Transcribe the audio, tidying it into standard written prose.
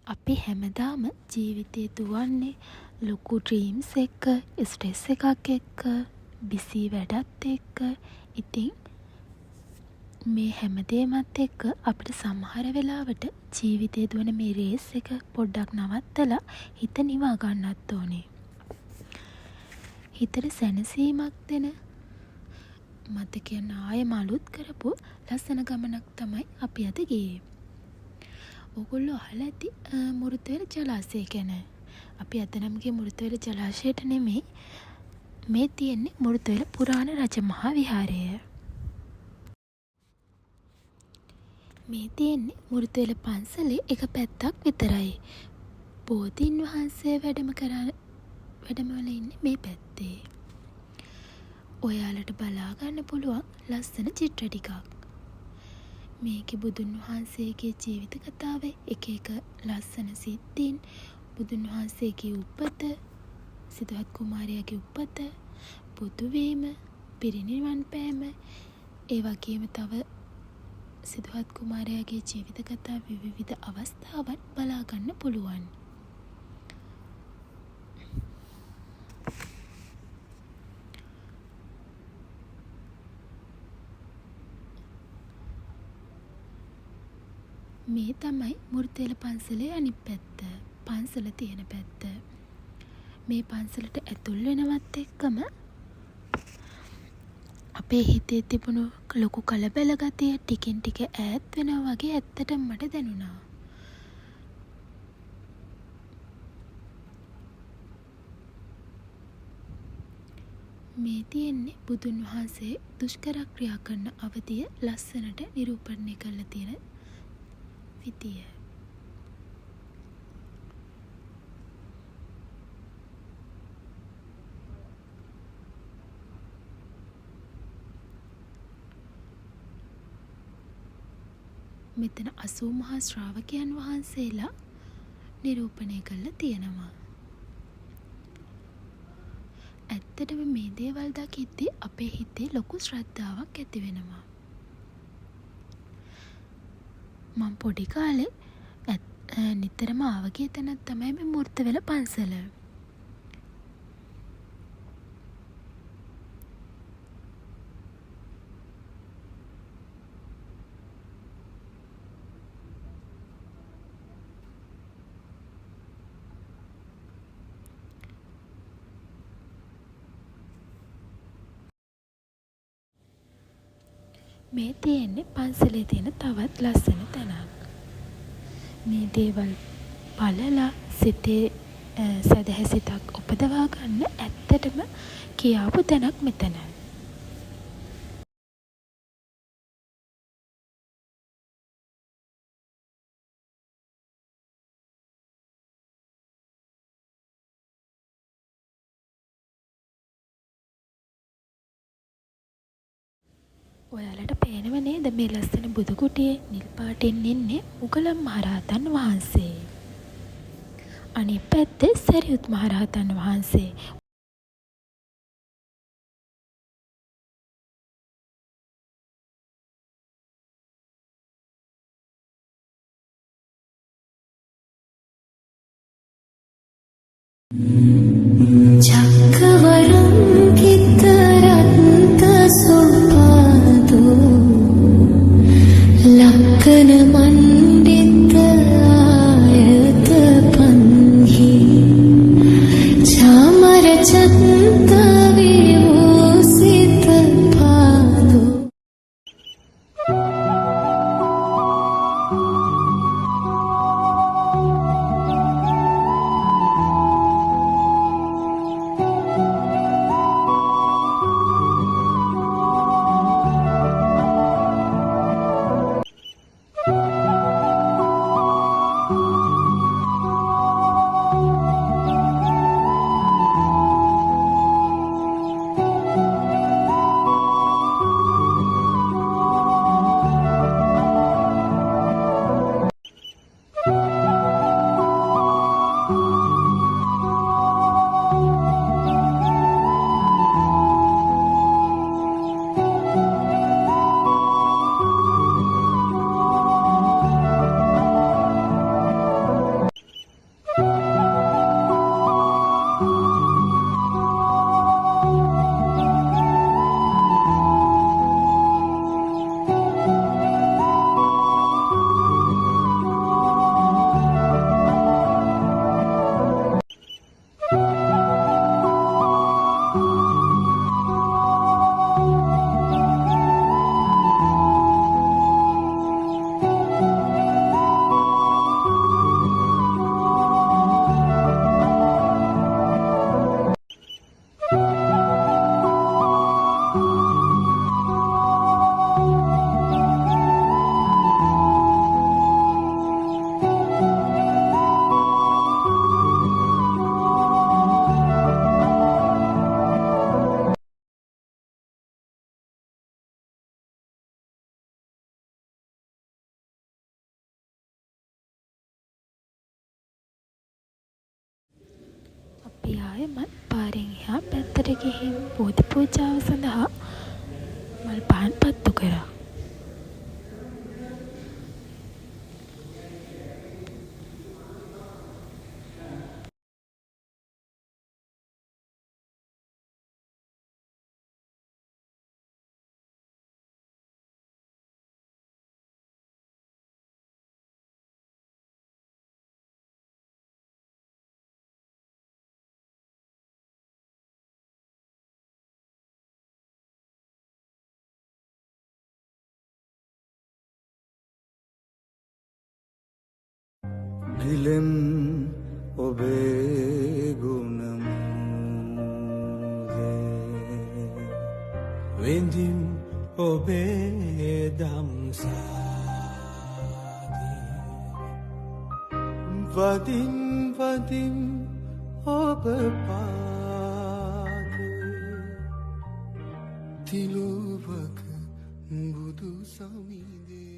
අපි හැමදාම ජීවිතේ දුවන්නේ ලොකු ඩ්‍රීම්ස් එක්ක, ස්ට්‍රෙස් එකක් එක්ක, බිසි වැඩත් එක්ක. ඉතින් මේ හැමදේමත් එක්ක අපිට සමහර වෙලාවට ජීවිතේ දුවන මේ රේස් එක පොඩ්ඩක් නවත්තලා හිත නිවා ගන්නත් ඕනේ. හිතට සැනසීමක් දෙන මතකයන් ආයෙම අලුත් කරපු ලස්සන ගමනක් තමයි අපි අද ගියේ. ඔගොල්ලෝ අහලා ඇති මුරුතේල ජලාශය ගැන. අපි අද නම් ගියේ මුරුතේල ජලාශයට නෙමෙයි. මේ තියෙන්නේ මුරුතේල පුරාණ රජමහා විහාරය. මේ තියෙන්නේ මුරුතේල පන්සලේ එක පැත්තක් විතරයි. බෝධීන් වහන්සේ වැඩමවල ඉන්නේ මේ පැත්තේ. ඔයාලට බලා ගන්න පුළුවන් ලස්සන චිත්‍ර ටිකක්. මේකේ බුදුන් වහන්සේගේ ජීවිත කතාවේ එක එක ලස්සන සිද්ධීන්, බුදුන් වහන්සේගේ උපත, සිද්ධාර්ථ කුමාරයාගේ උපත, බුදු වීම, පිරිනිවන් පෑම, ඒ වගේම තව සිද්ධාර්ථ කුමාරයාගේ ජීවිත කතාවේ විවිධ අවස්ථාවන් බලා ගන්න පුළුවන්. මේ තමයි මුරුතේල පන්සලේ අනිත් පැත්ත. පන්සල තියෙන පැත්ත. මේ පන්සලට ඇතුල් වෙනවත් එක්කම අපේ හිතේ තිබුණු ලොකු කලබල ගතිය ටිකින් ටික ඈත් වෙනවා වගේ ඇත්තටම මට දැනුණා. මේ තියෙන්නේ බුදුන් වහන්සේ දුෂ්කර ක්‍රියා කරන අවධිය ලස්සනට නිරූපණය කරලා තියෙන විදිය. මෙතන 80 මහා ශ්‍රාවකයන් වහන්සේලා නිරූපණය කරලා තියෙනවා. ඇත්තටම මේ දේවල් දකිද්දී අපේ හිතේ ලොකු ශ්‍රද්ධාවක් ඇති වෙනවා. මම පොඩි කාලේ නිතරම ආවගේ තැනක් තමයි මේ මුරුතේල පන්සල. මේ තියෙන්නේ පන්සලේ තියෙන තවත් ලස්සන තැනක්. මේ දේවල් බලලා සිතේ සදහැසිතක් උපදවා ගන්න ඇත්තටම කියාපු තැනක් මෙතන. ඔයාලට පේනව නේද මේ ලස්සන බුදු කුටියේ නිල් පාටින් ඉන්නේ මුගලන් මහරහතන් වහන්සේ. අනිත් පැත්තේ සරියුත් මහරහතන් වහන්සේ. චක්කවරම් කිතරත්ත සෝපාදෝ ලක්කන මණ්ඩිත ආයත පන්හි චාමර ආයෙමත් පාරෙන් එහා පැත්තට ගිහින් බෝධි පූජාව සඳහා මල් පහන් පත්තු කරා. දිලෙන් ඔබේ ගුණමුදේ වෙඳින් ඔබේ දම්සාදී වදින් වදින් ඔබ පාදේ තිලුවක බුදු සමිදේ